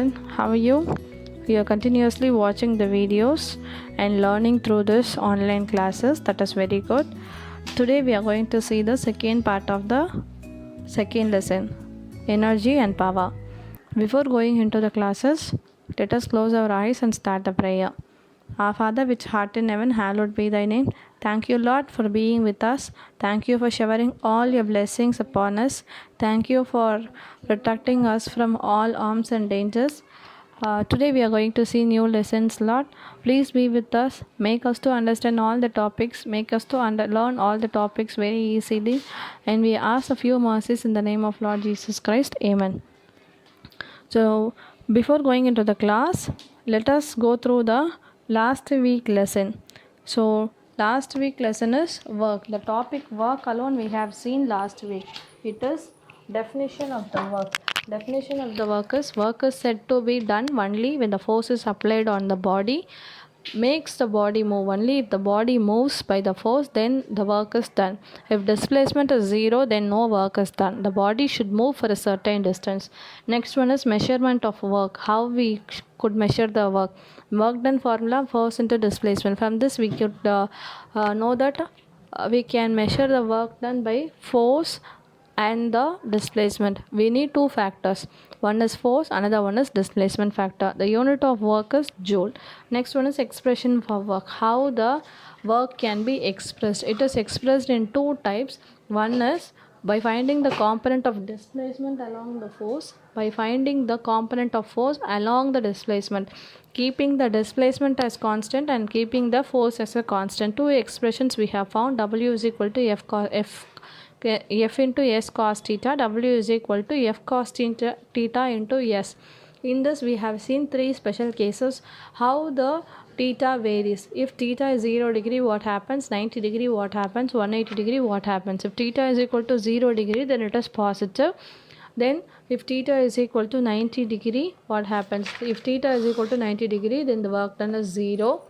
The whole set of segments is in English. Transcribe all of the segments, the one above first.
everyone, how are you? We are continuously watching the videos and learning through this online classes. That is very good. Today we are going to see the second part of the second lesson, energy and power. Before going into the classes, let us close our eyes and start the prayer. Our Father which art in heaven, hallowed be thy name. Thank you, Lord, for being with us. Thank you for showering all your blessings upon us. Thank you for protecting us from all harms and dangers. Today we are going to see new lessons, Lord. Please be with us. Make us to understand all the topics. Make us to learn all the topics very easily. And we ask a few mercies in the name of Lord Jesus Christ. Amen. So before going into the class, let us go through the last week lesson. So last week lesson is work. The topic work alone we have seen last week. It is definition of the work. Definition of the work is said to be done only when the force is applied on the body, makes the body move. Only if the body moves by the force, then the work is done. If displacement is zero, then no work is done. The body should move for a certain distance. Next one is measurement of work. How we could measure the work. Work done formula, force into displacement. From this we could know that we can measure the work done by force and the displacement. We need two factors. One is force, another one is displacement factor. The unit of work is joule. Next one is expression for work. How the work can be expressed. It is expressed in two types. One is by finding the component of displacement along the force, by finding the component of force along the displacement, keeping the displacement as constant and keeping the force as a constant. Two expressions we have found. W is equal to F into S cos theta, W is equal to F cos theta into S. In this we have seen three special cases how the theta varies. If theta is 0 degree, what happens? 90 degree, what happens? 180 degree, what happens? If theta is equal to 0 degree, then it is positive. Then if theta is equal to 90 degree, what happens? If theta is equal to 90 degree, then the work done is 0.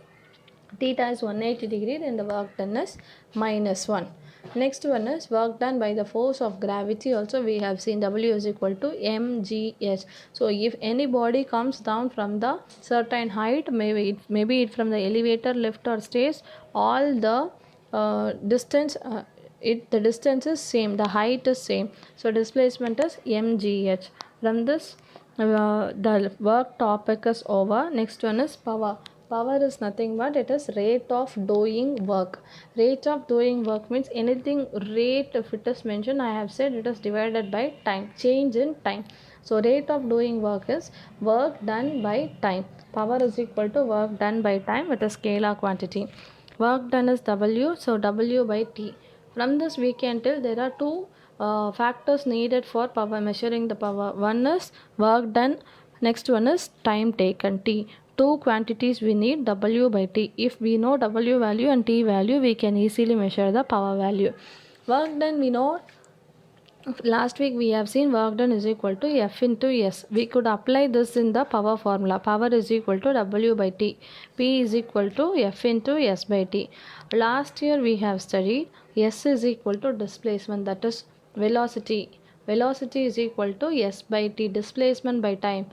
Theta is 180 degree, then the work done is -1. Next one is work done by the force of gravity. Also we have seen W is equal to mgh. So if any body comes down from the certain height, maybe it from the elevator, lift or stairs, all the distance the distance is same, the height is same, so displacement is mgh. From this the work topic is over. Next one is power. Power is nothing but it is rate of doing work. Rate of doing work means anything rate, if it is mentioned, I have said it is divided by time, change in time. So rate of doing work is work done by time. Power is equal to work done by time with a scalar quantity. Work done is W, so W by T. From this we can tell there are two factors needed for power, measuring the power. One is work done, next one is time taken, T. Two quantities we need, W by T. If we know W value and T value, we can easily measure the power value. Work done we know. Last week we have seen work done is equal to F into S. We could apply this in the power formula. Power is equal to W by T. P is equal to F into S by T. Last year we have studied S is equal to displacement, that is velocity. Velocity is equal to S by T, displacement by time.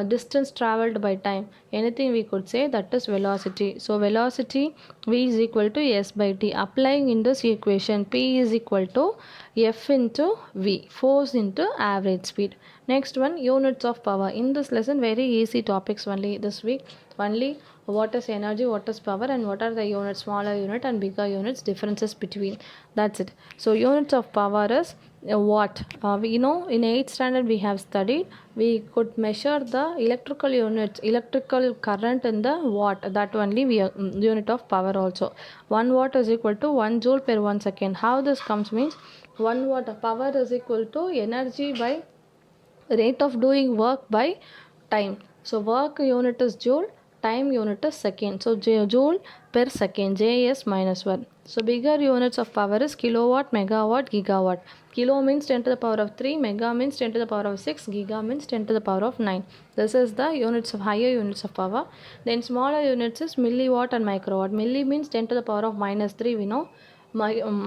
Distance traveled by time, anything we could say, that is velocity. So velocity V is equal to S by T. Applying in this equation, P is equal to F into V, force into average speed. Next one, units of power. In this lesson, very easy topics only this week. Only what is energy, what is power, and what are the units, smaller unit and bigger units, differences between. That's it. So units of power is watt. We know in 8th standard we have studied, we could measure the electrical units, electrical current in the watt. That only we are unit of power also. 1 watt is equal to 1 joule per 1 second. How this comes means 1 watt of power is equal to energy by rate of doing work by time. So work unit is joule, time unit is second. So joule per second, J is -1. So bigger units of power is kilowatt, megawatt, gigawatt. Kilo means 10 to the power of 3, mega means 10 to the power of 6, giga means 10 to the power of 9. This is the units of higher units of power. Then smaller units is milliwatt and microwatt. Milli means 10 to the power of -3, we know.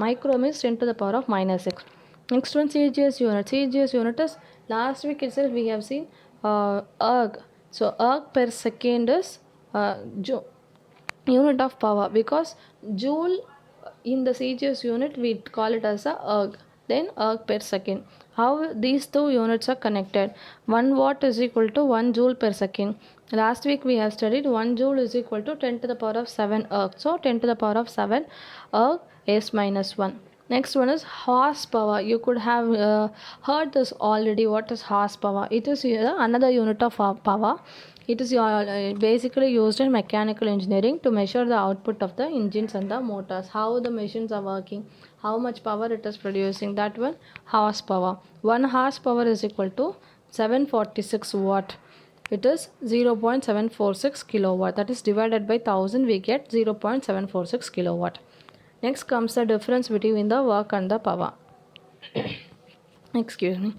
Micro means 10 to the power of -6. Next one, CGS unit. CGS unit is last week itself we have seen erg. So erg per second is unit of power, because joule in the CGS unit we call it as a erg, then erg per second. How these two units are connected? 1 watt is equal to 1 joule per second. Last week we have studied 1 joule is equal to 10 to the power of 7 erg. So 10 to the power of 7 erg is minus 1. Next one is horsepower. You could have heard this already. What is horsepower? It is another unit of power. It is basically used in mechanical engineering to measure the output of the engines and the motors, how the machines are working, how much power it is producing. That one, horsepower. 1 horsepower is equal to 746 watt. It is 0.746 kilowatt. That is divided by 1000, we get 0.746 kilowatt. Next comes the difference between the work and the power. Excuse me.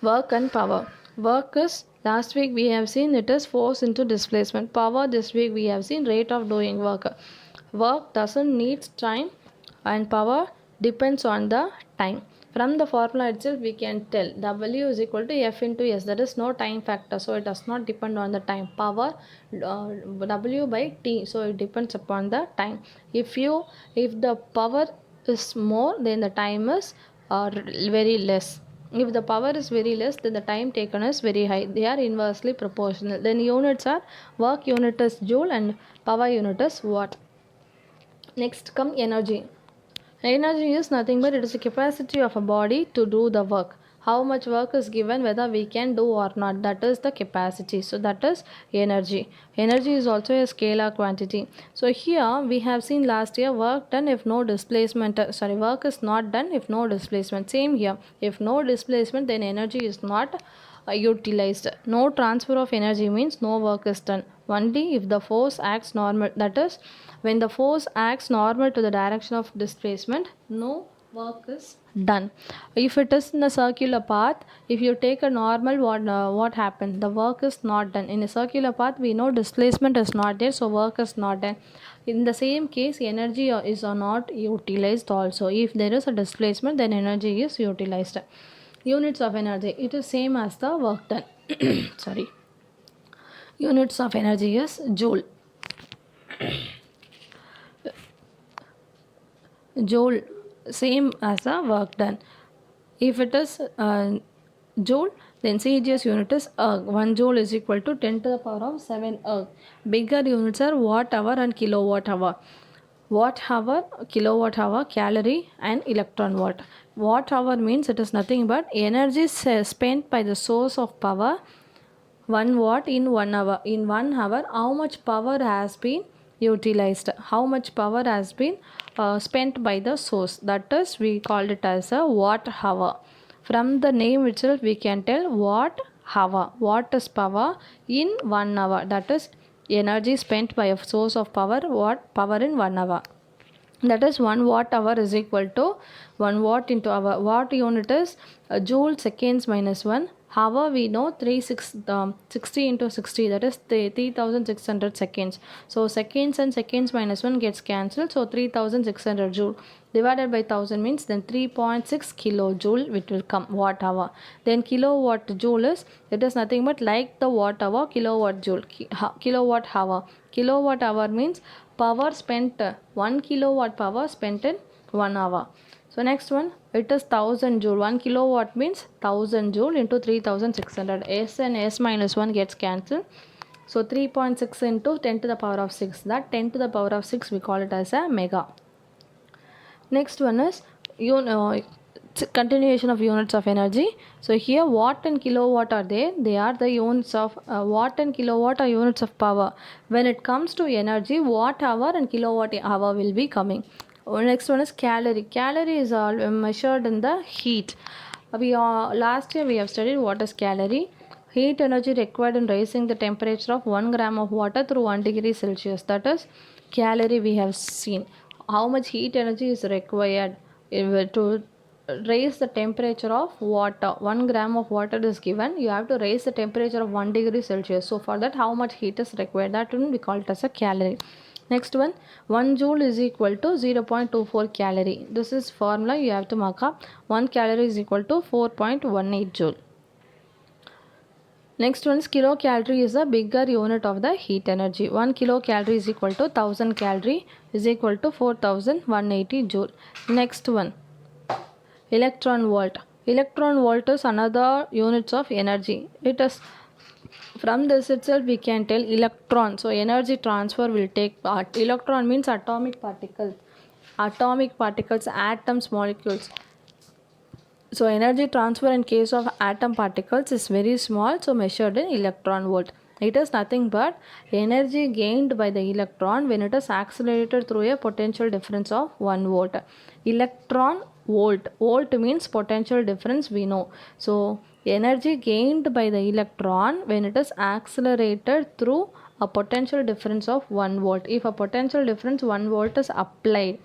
Work and power. Work is, last week we have seen it is force into displacement. Power, this week we have seen rate of doing work. Work doesn't need time and power depends on the time. From the formula itself we can tell W is equal to F into S. There is no time factor, so it does not depend on the time. Power W by T, so it depends upon the time. If the power is more, then the time is very less. If the power is very less, then the time taken is very high. They are inversely proportional. Then units are, work unit is joule and power unit is watt. Next come energy. Energy is nothing but it is the capacity of a body to do the work. How much work is given, whether we can do or not, that is the capacity. So that is energy. Energy is also a scalar quantity. So here we have seen last year, work done if no displacement, work is not done if no displacement. Same here, if no displacement, then energy is not utilized. No transfer of energy means no work is done. Only if the force acts normal, that is when the force acts normal to the direction of displacement, no work is done. If it is in a circular path, if you take a normal, what happened? The work is not done. In a circular path, we know displacement is not there, so work is not done. In the same case, energy is not utilized also. If there is a displacement, then energy is utilized. Units of energy, it is same as the work done. Sorry. Units of energy is joule. Joule, same as the work done. If it is joule, then CGS unit is erg. 1 joule is equal to 10 to the power of 7 erg. Bigger units are watt hour and kilowatt hour. Watt hour, kilowatt hour, calorie and electron volt. Watt hour means it is nothing but energy spent by the source of power, 1 watt in 1 hour. In 1 hour, how much power has been utilized, how much power has been spent by the source, that is we called it as a watt hour. From the name itself we can tell watt hour. What is power in 1 hour, that is energy spent by a source of power, watt power in 1 hour. That is 1 watt hour is equal to 1 watt into hour. Watt unit is joule seconds minus 1. Hour we know 60 into 60, that is 3600 seconds. So seconds and seconds minus 1 gets cancelled. So 3600 joule divided by 1000 means then 3.6 kilojoule which will come watt hour. Then kilowatt joule is, it is nothing but like the watt hour, kilowatt joule, kilowatt hour. Kilowatt hour means power spent, 1 kilowatt power spent in 1 hour. So next one, it is 1000 joule. 1 kilowatt means 1000 joule into 3600. S and S minus 1 gets cancelled. So 3.6 into 10 to the power of 6. That 10 to the power of 6 we call it as a mega. Next one is continuation of units of energy. So here watt and kilowatt are there. They are the units of watt and kilowatt are units of power. When it comes to energy, watt hour and kilowatt hour will be coming. Next one is calorie. Calorie is measured in the heat. Last year we have studied what is calorie. Heat energy required in raising the temperature of 1 gram of water through 1 degree Celsius. That is calorie we have seen. How much heat energy is required to raise the temperature of water. 1 gram of water is given. You have to raise the temperature of 1 degree Celsius. So for that, how much heat is required? That will be called as a calorie. Next one, 1 joule is equal to 0.24 calorie. This is formula you have to mark up. 1 calorie is equal to 4.18 joule. Next one is kilocalorie is the bigger unit of the heat energy. 1 kilocalorie is equal to 1000 calorie is equal to 4180 joule. Next one, electron volt. Electron volt is another units of energy. It is from this itself we can tell electron. So energy transfer will take part. Electron means atomic particles. Atomic particles, atoms, molecules. So energy transfer in case of atom particles is very small, so measured in electron volt. It is nothing but energy gained by the electron when it is accelerated through a potential difference of 1 volt. Electron volt. Volt means potential difference, we know. So energy gained by the electron when it is accelerated through a potential difference of 1 volt. If a potential difference 1 volt is applied,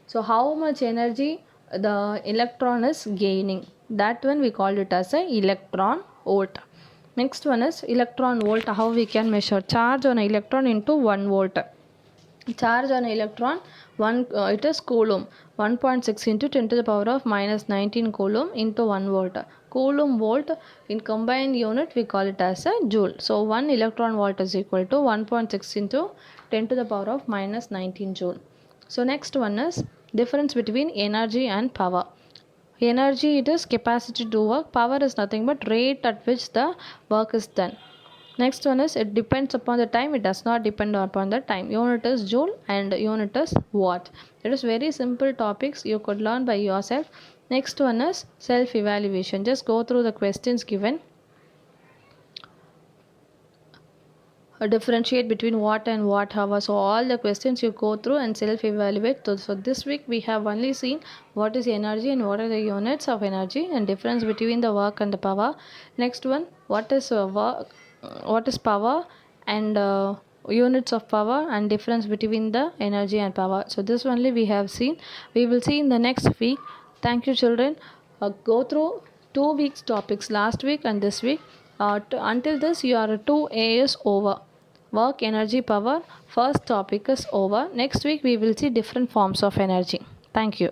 so how much energy the electron is gaining, that one we call it as a electron volt. Next one is electron volt. How we can measure? Charge on an electron into 1 volt. Charge on an electron, it is coulomb. 1.6 into 10 to the power of minus 19 coulomb into 1 volt. Coulomb volt in combined unit we call it as a joule. So 1 electron volt is equal to 1.6 into 10 to the power of minus 19 joule. So next one is difference between energy and power. Energy, it is capacity to work. Power is nothing but rate at which the work is done. Next one is it depends upon the time. It does not depend upon the time. Unit is joule and unit is watt. It is very simple topics you could learn by yourself. Next one is self evaluation. Just go through the questions given. Differentiate between watt and watt hour. So all the questions you go through and self evaluate. So this week we have only seen what is energy and what are the units of energy and difference between the work and the power. Next one, what is work, what is power, and units of power and difference between the energy and power. So this only we have seen. We will see in the next week. Thank you children. Go through 2 weeks topics, last week and this week. Until this your 2A is over. Work, energy, power. First topic is over. Next week we will see different forms of energy. Thank you.